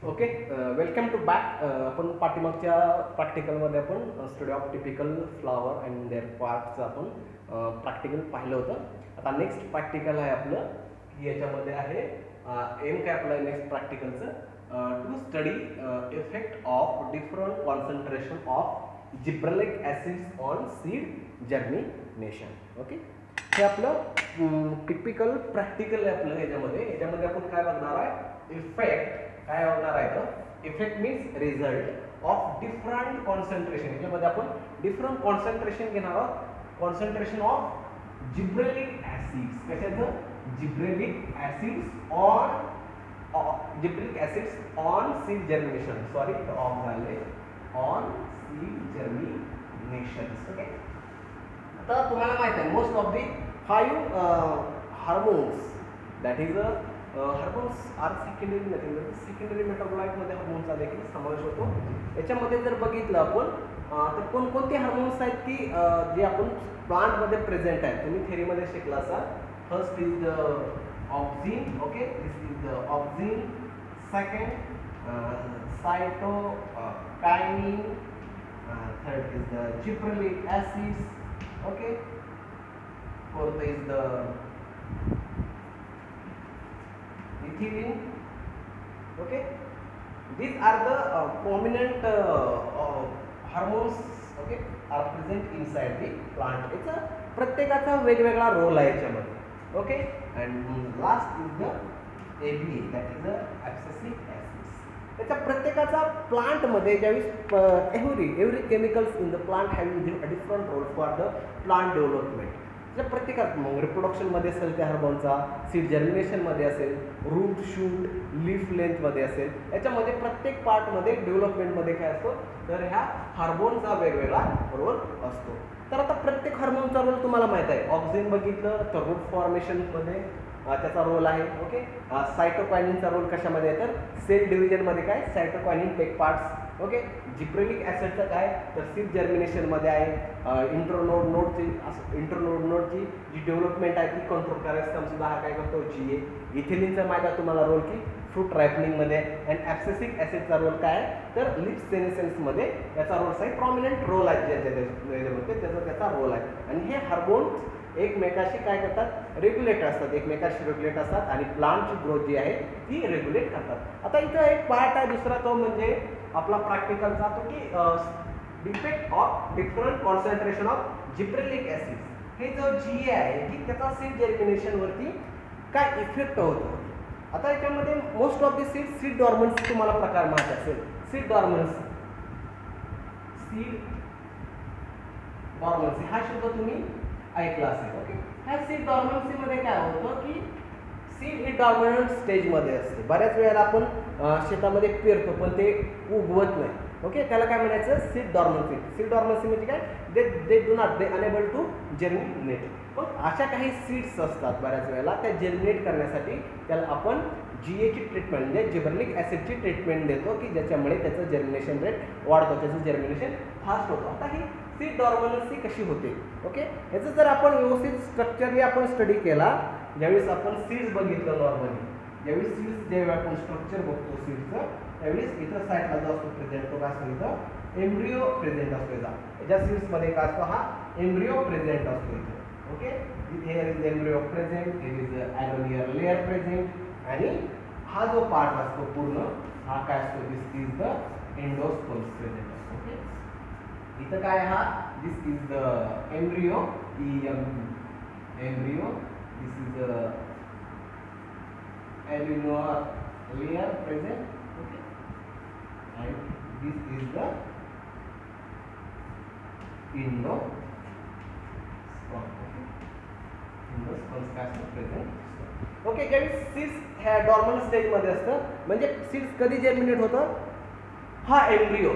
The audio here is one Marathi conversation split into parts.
Okay, welcome to back. आपण पाठीमागच्या प्रॅक्टिकलमध्ये आपण study of typical flower and their पार्ट्सचं आपण प्रॅक्टिकल पाहिलं होतं. आता नेक्स्ट प्रॅक्टिकल आहे आपलं की याच्यामध्ये आहे एम काय आपलं नेक्स्ट प्रॅक्टिकलचं to study effect of different concentration of gibberellic acids on seed germination. Okay, हे आपलं टिपिकल प्रॅक्टिकल आहे आपलं. याच्यामध्ये आपण काय बघणार आहे, इफेक्ट काय होणार आहे तर effect means result of different concentration. याच्यामध्ये आपण डिफरंट कॉन्सन्ट्रेशन घेणार आहोत. Concentration of gibberellic acids. कशाचं? Gibberellic acids on seed germination. Sorry, of झाले, ऑन सीड जर्मिनेशन. ओके, आता तुम्हाला माहित आहे most of the 5 hormones that is hormones are secondary metabolite मध्ये हार्मोन्सचा देखील समावेश होतो. याच्यामध्ये जर बघितलं आपण तर कोणकोणते हार्मोन्स आहेत की जे आपण प्लांट मध्ये प्रेझेंट आहेत. तुम्ही थेरीमध्ये शिकला असाल. First is the auxin. Okay, this is the auxin. Second cytokinin. Third is the gibberellic acids. Okay, fourth is the ethylene. Okay, these are the prominent hormones. Okay, are present inside the plant. It's a प्रत्येकाचा वेगवेगळा रोल आहे याच्यामध्ये. Okay, and last is the ABA, that is the abscisic acids. त्याच्या प्रत्येकाचा प्लांटमध्ये ज्यावेळेस every chemicals in the plant have different role for the plant development. त्या प्रत्येकात मग रिप्रोडक्शनमध्ये असेल त्या हार्मोनचा, सीड जर्मिनेशनमध्ये असेल, रूट शूट लीफ लेंथमध्ये असेल. याच्यामध्ये प्रत्येक पार्टमध्ये डेव्हलपमेंटमध्ये काय असतो तर ह्या हार्मोनचा वेगवेगळा रोल असतो. तर आता प्रत्येक हार्मोनचा रोल तुम्हाला माहित आहे. ऑक्झिन बघितलं तर रूट फॉर्मेशनमध्ये त्याचा रोल आहे. ओके, सायटोकायनिनचा रोल कशामध्ये आहे तर सेल डिव्हिजनमध्ये काय cytokinin take parts. Okay, gibberellic ॲसिडचं काय तर सीड जर्मिनेशनमध्ये आहे. इंटरनोड नोडची जी डेव्हलपमेंट आहे ती कंट्रोल करायचं काम सुद्धा हा काय करतो GA. इथिलिनचा माहिती आहे तुम्हाला रोल की फ्रूट रायपनिंगमध्ये. अँड ॲब्सेसिक ॲसिडचा रोल काय आहे तर लिफ सेनेसेन्समध्ये याचा रोल आहे. प्रॉमिनंट रोल आहे ज्याच्यामध्ये त्याचा रोल आहे. आणि हे हार्मोन एकमेकाशी काय करतात, रेग्युलेट असतात, एकमेकाशी रेग्युलेट असतात आणि प्लांटची ग्रोथ जी आहे ती रेग्युलेट करतात. आता इथं एक पार्ट आहे दुसरा, तो म्हणजे आपला प्रॅक्टिकलचा, तो की defect of different concentration of gibberellic acids. हे जो GA आहे की त्याचा सीड जर्मिनेशन वरती काय इफेक्ट होतो. आता याच्यामध्ये मोस्ट ऑफ दी सीड डॉर्मन्सी तुम्हाला प्रकार माहित असेल. सीड डॉर्मन्सी हा शब्द तुम्ही ऐकला असेल. ओके, ह्या सीड डॉर्मन्सी मध्ये काय होतं की सीड ही डॉर्मनंट स्टेजमध्ये असते. बऱ्याच वेळेला आपण शेतामध्ये पेरतो पण ते उगवत नाही. ओके, त्याला काय म्हणायचं, सीड डॉर्मन्सी. सीड डॉर्मन्सी म्हणजे काय, they do not they enable to germinate. पण अशा काही सीड्स असतात बऱ्याच वेळेला, त्या जर्मिनेट करण्यासाठी त्याला आपण GA ची ट्रीटमेंट म्हणजे जिब्रेलिक ॲसिडची ट्रीटमेंट देतो की ज्याच्यामुळे त्याचं जर्मिनेशन रेट वाढतो, त्याचं जर्मिनेशन फास्ट होतं. आता ही सीड डॉर्मन्सी कशी होते. ओके, याचं जर आपण व्यवस्थित स्ट्रक्चरली आपण स्टडी केला, ज्यावेळेस आपण सीड्स बघितलं नॉर्मली, ज्यावेळेस जेव्हा आपण स्ट्रक्चर बघतो सीड्सचं, त्यावेळेस इथं साईडला जो असतो प्रेझेंट तो काय असतो, इथं एम्ब्रिओ प्रेझेंट असतो. याच्या सीड्समध्ये काय असतो, हा एम्ब्रिओ प्रेझेंट असतो इथं. Okay, here is embryo present, here is ॲडोनियर लेअर प्रेझेंट. आणि हा जो पार्ट असतो पूर्ण हा काय असतो, this is the endosperms present असतो. ओके, इथं काय, हा this is the embryo, embryo. This is the alveolar layer present. Okay, and this is the endosperm. Okay, endosperm काय present. ओके, ज्यावेळी सीड्स ह्या डॉर्मंट स्टेजमध्ये असतं म्हणजे सीड्स कधी जर्मिनेट होतं, हा एम्ब्रिओ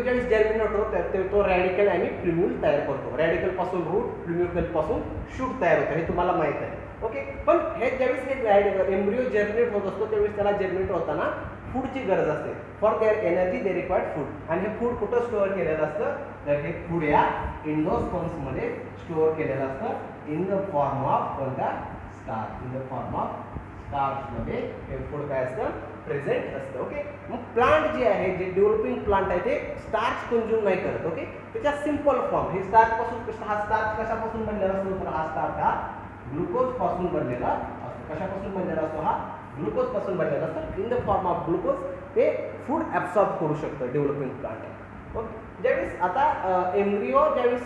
ज्यावेळेस जर्मिनेट होतो तो रॅडिकल आणि प्रिम्यूल तयार करतो. रॅडिकल पासून रूट, प्रिम्यूल पासून शूट तयार होतं, हे तुम्हाला माहित आहे. ओके, पण हे ज्यावेळेस हे एम्ब्रिओ जर्मिनेट होत असतो त्यावेळेस त्याला जर्मिनेट होताना फूडची गरज असते. For their energy they required food. आणि हे फूड कुठं स्टोअर केलेलं असतं तर हे फूड या एंडोस्पर्म्समध्ये स्टोअर केलेलं असतं इन द फॉर्म ऑफ कोणत्या, starch. In the form of स्टार्चमध्ये हे फूड काय असतं प्रेझेंट असतं. ओके, मग प्लांट जे आहे, जे डेव्हलपिंग प्लांट आहे, ते स्टार्च कंझ्युम नाही करत. ओके, त्याच्या सिंपल फॉर्म हे स्टार्च पासून, हा स्टार्च कशापासून बनलेला असतो, तर हा स्टार्च हा ग्लुकोज पासून बनलेला असतो. कशापासून बनलेला असतो, हा ग्लुकोज पासून बनलेला असतो. In the form of glucose ते फूड ॲब्सॉर्ब करू शकतं डेव्हलपिंग प्लांट. ओके, ज्यावेळेस आता एम्ब्रिओ ज्यावेळेस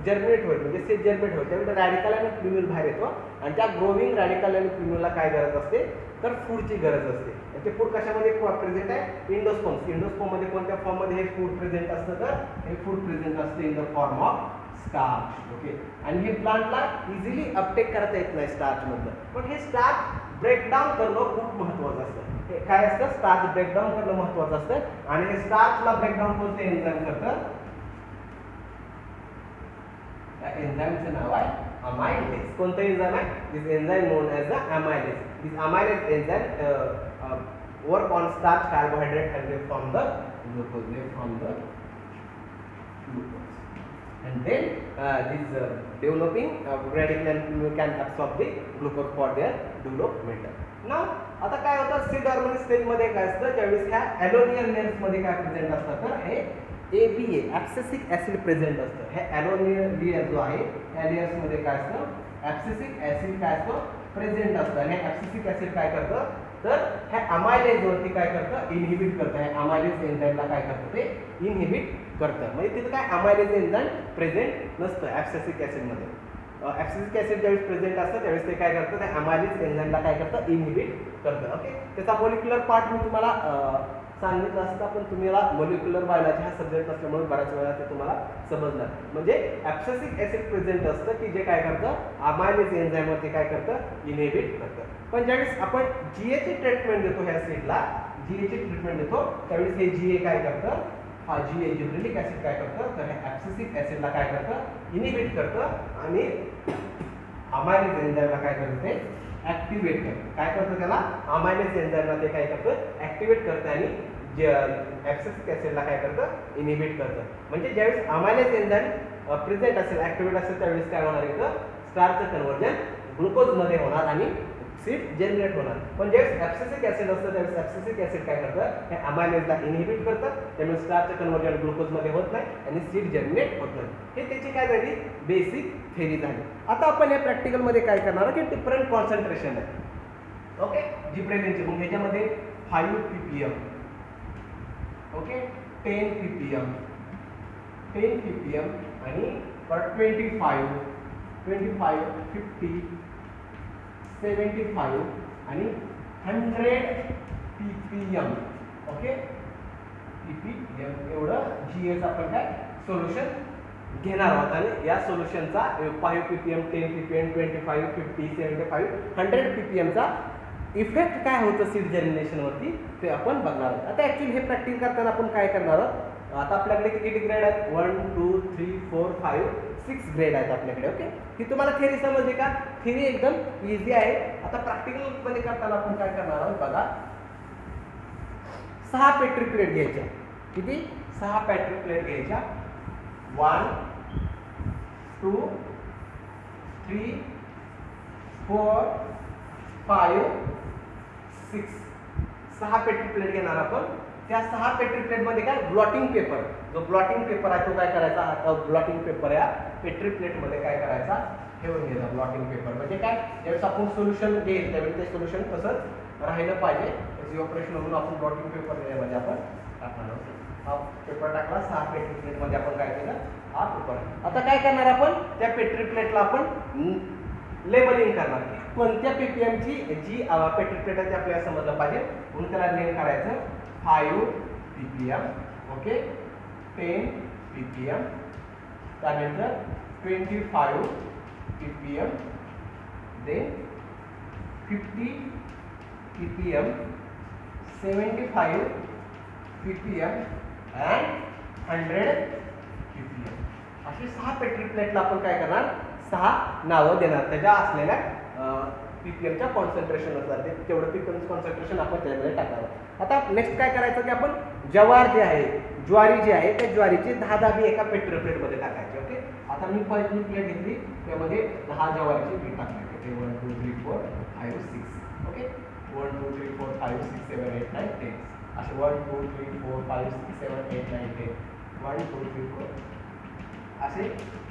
जर्मिनेट होईल, म्हणजे सेल जर्मिनेट होईल, त्यावेळेस रॅडिकल आणि प्ल्युमिल बाहेर येतो आणि त्या ग्रोविंग रॅडिकल आणि प्ल्युमिलला काय गरज असते, तर फूडची गरज असते. ते फूड कशामध्ये प्रेझेंट आहे, इंडोस्पर्म्स. इंडोस्पर्ममध्ये कोणत्या फॉर्ममध्ये हे फूड प्रेझेंट असतं, तर हे फूड प्रेझेंट असते in the form of starch. Okay, आणि हे प्लांटला इझिली अपटेक करता येत नाही स्टार्च मधलं, पण हे स्टार्च ब्रेकडाऊन करणं खूप महत्त्वाचं असतं. हे काय असतं, स्टार्च ब्रेकडाऊन करणं महत्त्वाचं असतं आणि हे स्टार्चला ब्रेकडाऊन कोणते एन्झाईम करतं, त्या एन्झाईमचं नाव आहे अमायलेज. कोणतं एन्झाईम आहे, this enzyme known as the amylase. This amylase enzyme work on starch carbohydrate and they form the glucose. And then this developing radical and pleural can absorb the glucose for their development. Now आता काय होतं, सी डॉर्मन स्टेज मध्ये काय असतं, ज्यावेळेस ह्या ॲलोनियल लेयर्स मध्ये काय प्रेझेंट असतं, तर हे ABA ॲब्सिसिक ऍसिड प्रेझेंट असतं. हे ॲलोनियल लेयर जो आहे, या लेयर्स मध्ये काय असतं, ॲब्सिसिक ऍसिड काय असतं, प्रेझेंट असतं. आणि ॲब्सिसिक ऍसिड काय करतं, तर ह्या अमायलेज वरती काय करतं, इनहिबिट करतं. हे अमायलेज एन्झाईमला काय करतं, ते इनहिबिट करतं. म्हणजे तिथं काय अमायलेज एन्झाईम प्रेझेंट नसतं ॲब्सिसिक ऍसिडमध्ये. ॲब्सिसिक ऍसिड ज्यावेळेस प्रेझेंट असतं, त्यावेळेस ते काय करतं, ते अमायलेज एन्झाईमला काय करतं, इनहिबिट करतं. ओके, त्याचा मॉलिक्युलर पार्ट मी तुम्हाला सांगितलं असतं, पण तुम्हाला मॉलिक्युलर बायोलॉजी हा सब्जेक्ट असल्यामुळे बऱ्याच वेळा ते तुम्हाला समजणार. म्हणजे ॲब्सिसिक ऍसिड प्रेझेंट असतं की जे काय करतं, अमायलेज एन्झाईमवरती काय करतं, इनहिबिट करतं. पण ज्यावेळेस आपण GA ची ट्रीटमेंट देतो, ह्या सीडला GA ची ट्रीटमेंट देतो, त्यावेळेस हे GA काय करतं, हा GA जिब्रेलिक ऍसिड काय करतं, तर हे ॲब्सिसिक ऍसिडला काय करतं, इनहिबिट करतं आणि अमायलेज एन्झाईमला काय करतं, ते ऍक्टिव्हेट करतं. काय करतं, त्याला अमायलेज एन्झाईमला ते काय करतं, ऍक्टिव्हेट करतं आणि ॲब्सिसिक ऍसिडला काय करतं, इनहिबिट करतं. म्हणजे ज्यावेळेस अमायलेज एन्झाईम प्रेझेंट असेल, ऍक्टिव्हेट असेल, त्यावेळेस काय होणार, इथं स्टार्चचं कन्व्हर्जन ग्लुकोजमध्ये होणार आणि सीड जनरेट होणार. पण ज्यावेळेस ॲब्सिसिक ऍसिड असतं, त्यावेळेस ॲब्सिसिक ऍसिड काय करतं, हे अमायलेजला इनहिबिट करतं, त्यामुळे स्टार्चचं कन्व्हर्जन ग्लुकोजमध्ये होत नाही आणि सीड जनरेट होत नाही. हे त्याची काय झाली, बेसिक थेरी झाली. आता आपण या प्रॅक्टिकलमध्ये काय करणार की डिफरंट कॉन्सन्ट्रेशन आहे. ओके, जिब्रेलिनचे मग ह्याच्यामध्ये 5 ppm, ओके, 10 ppm आणि 25, 50, 75 आणि 100 ppm. ओके, ppm एवढं GA आपण काय सोल्युशन घेणार आहोत. आणि या सोल्युशनचा 5 ppm, 10 ppm, 25, 50, 75, 100 ppm चा इफेक्ट काय होतं सीड जर्मिनेशनवरती, ते आपण बघणार आहोत. आता ॲक्च्युली हे प्रॅक्टिस करताना आपण काय करणार आहोत, आता आपल्याकडे किती ग्रेड आहेत, 1, 2, 3, 4, 5, 6 ग्रेड आहेत आपल्याकडे. ओके, ही तुम्हाला थेरी समजली का, थेरी एकदम इझी आहे. आता प्रॅक्टिकल मध्ये करताना आपण काय करणार आहोत, बघा, 6 पेट्री प्लेट घ्यायच्या. किती, 6 पेट्री प्लेट घ्यायच्या. 1, 2, 3, 4, 5, 6, 6 पेट्री प्लेट घेणार आपण. त्या 6 पेट्री प्लेट मध्ये काय, ब्लॉटिंग पेपर, जो ब्लॉटिंग पेपर आहे तो काय करायचा, आता ब्लॉटिंग पेपर या पेट्री प्लेट मध्ये काय करायचा, ठेवून घ्यायचा. ब्लॉटिंग पेपर म्हणजे काय, ज्यावेळेस आपण सोल्युशन घेईल त्यावेळी ते सोल्युशन तसंच राहिलं पाहिजे. त्याची ऑपरेशन म्हणून आपण ब्लॉटिंग पेपर मध्ये आपण टाकणार आहोत. हा पेपर टाकला, 6 पेट्री प्लेट मध्ये आपण काय केलं, हा पेपर. आता काय करणार आपण, त्या पेट्री प्लेटला आपण लेबलिंग करणार. कोणत्या ppm ची जी पेट्री प्लेट आहे ते आपल्याला समजलं पाहिजे, म्हणून त्याला नेम करायचं 5 ppm, ओके, 10 ppm, त्यानंतर 25 ppm, then 50 ppm, 75 ppm and 100 ppm. अशी 6 पेट्री प्लेटला आपण काय करणार, 6 नावं देणार त्याच्या असलेल्या ppmच्या कॉन्सन्ट्रेशन असतात, ते तेवढं ppm कॉन्सन्ट्रेशन आपण त्याच्यामध्ये टाकावं. आता नेक्स्ट काय करायचं की आपण ज्वार जे आहे, ज्वारी जी आहे, त्या ज्वारीची 10 बी एका पेट्री प्लेट मध्ये टाकायची. ओके, आता मी पहिली प्लेट घेतली, त्यामध्ये 10 ज्वारीची बी टाकायची. 1, 2, 3, 4, 5, 6. ओके, 1, 2, 3, 4, असे 1 2 3 4 5 6 7 8 9 10 1 2 3 4 असे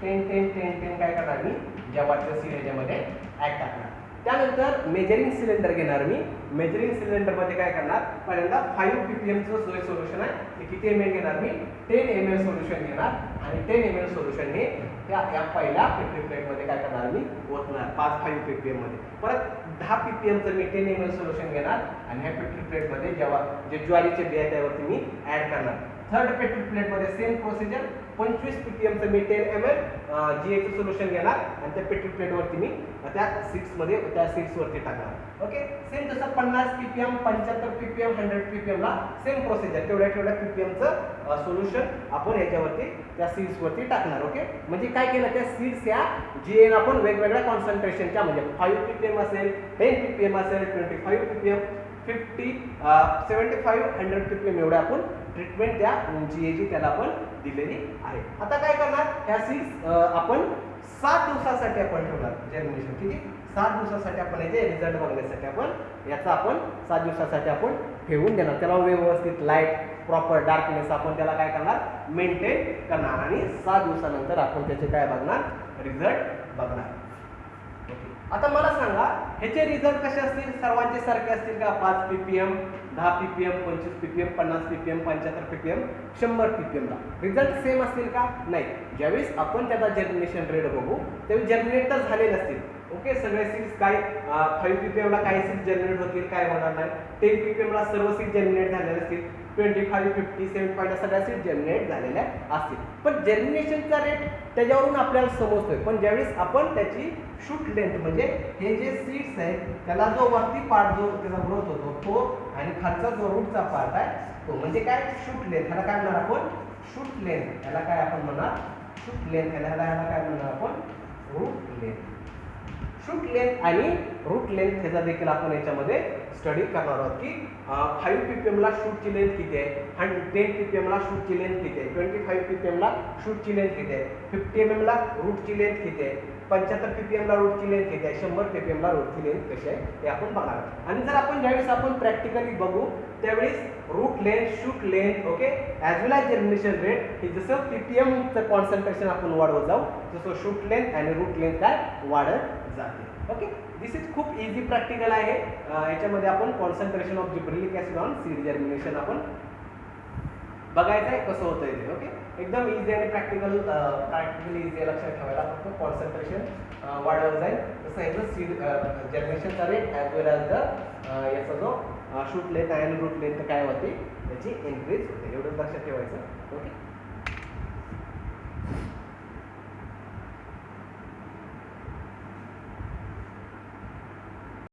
10 10 10 10 काय करणार मी जेव्हाच्या सीड ह्याच्यामध्ये ॲड टाकणार. त्यानंतर मेजरिंग सिलेंडर घेणार मी. मेजरिंग सिलेंडरमध्ये काय करणार, पहिल्यांदा 5 ppm चं सोल्युशन आहे ते किती ml घेणार मी 10 ml सोल्युशन घेणार आणि 10 ml सोल्युशन हे या पहिल्या पेट्री प्लेटमध्ये काय करणार मी ओतणार 5 ppm मध्ये. परत 10 ppm चं मी 10 ml सोल्युशन घेणार आणि ह्या पेट्री प्लेटमध्ये जेव्हा जे ज्वारीचे बी आहे त्यावरती मी ॲड करणार. थर्ड पेट्री प्लेटमध्ये सेम प्रोसिजर 25 ppm चं मी 10 ml GA चं सोल्युशन घेणार आणि त्या पेट्री प्लेटवरती मी त्या सीड्समध्ये त्या सीड्सवरती टाकणार. ओके, सेम जसं 50 ppm 75 ppm 100 ppm ला सेम प्रोसिजर तेवढ्या ppm चं सोल्युशन आपण याच्यावरती त्या सीड्सवरती टाकणार. ओके, म्हणजे काय केलं त्या सीड्स या GA आपण वेगवेगळ्या कॉन्सन्ट्रेशनच्या म्हणजे 5 ppm असेल 10 ppm असेल 25 ppm 50 75 100 ppm एवढ्या आपण ट्रीटमेंट त्या GA त्याला आपण दिलेली आहे. आता काय करणार, ह्या सीड्स आपण 7 दिवसासाठी आपण ठेवणार जर्मिनेशन. किती 7 दिवसासाठी आपण याचे रिझल्ट बघण्यासाठी आपण याचा आपण 7 दिवसासाठी आपण ठेवून देणार. त्याला व्यवस्थित लाईट प्रॉपर डार्कनेस आपण त्याला काय करणार मेंटेन करणार आणि 7 दिवसानंतर आपण त्याचे काय बघणार रिझल्ट बघणार. आता मला सांगा ह्याचे रिझल्ट कसे असतील, सर्वांचे सारखे असतील का 5 ppm 10 ppm 25 ppm 50 ppm 75 ppm 100 ppm ला रिझल्ट सेम असतील का? नाही. ज्यावेळेस आपण त्याचा जर्मिनेशन रेट बघू त्यावेळी जर्मिनेट तर झालेले असतील. ओके, सगळे सीड्स काय 5 ppm ला काही सीड्स जर्मिनेट होतील काय होणार नाही. 10 ppm ला सर्व सीड्स जर्मिनेट झालेले असतील. 25 50 75 सगळ्या सीड्स जर्मिनेट झालेल्या असतील. पण जर्मिनेशनचा रेट त्याच्यावरून आपल्याला समजतोय. पण ज्यावेळेस आपण त्याची शूट लेंथ म्हणजे हे जे सीड्स आहेत त्याला जो वरती पार्ट जो त्याचा ग्रोथ होतो तो आणि खालचा जो रूटचा पार्ट आहे तो म्हणजे काय शूट लेंथ. ह्याला काय म्हणणार आपण शूट लेंथ. ह्याला काय आपण म्हणणार शूट लेंथ. ह्याला काय म्हणणार आपण रूट लेंथ. शूट लेंथ आणि रूट लेंथ ह्याचा देखील आपण याच्यामध्ये स्टडी करणार आहोत की 5 ppm ला शूटची लेंथ किती आहे, 10 ppm ला शूटची लेंथ किती आहे, 25 ppm ला शूटची लेंथ किती आहे, 50 mm ला रूटची लेंथ किती आहे, 75 ppm ला रूटची लेंथ किती आहे, 100 ppm ला रूटची लेंथ कशी आहे हे आपण बघणार. आणि जर आपण ज्यावेळेस आपण प्रॅक्टिकली बघू त्यावेळेस root length shoot length okay as well as germination rate हे जसं ppm चं कॉन्सन्ट्रेशन आपण वाढवत जाऊ तसं शूट लेंथ आणि रूट लेंथ काय वाढत जाते. ओके, दिस इज खूप इझी प्रॅक्टिकल आहे. याच्यामध्ये आपण concentration of gibberellic acid on seed germination आपण बघायचं आहे कसं होतं ते. ओके, एकदम इझी आणि प्रॅक्टिकली इझी लक्षात ठेवायला फक्त कॉन्सन्ट्रेशन वाढवत जाईल तसं याचं सीड जर्मिनेशनचा rate as well as the याचा जो शूट लेंथ आणि रूट लेंथ काय होते त्याची इन्क्रीज होते. एवढंच लक्षात ठेवायचं. ओके.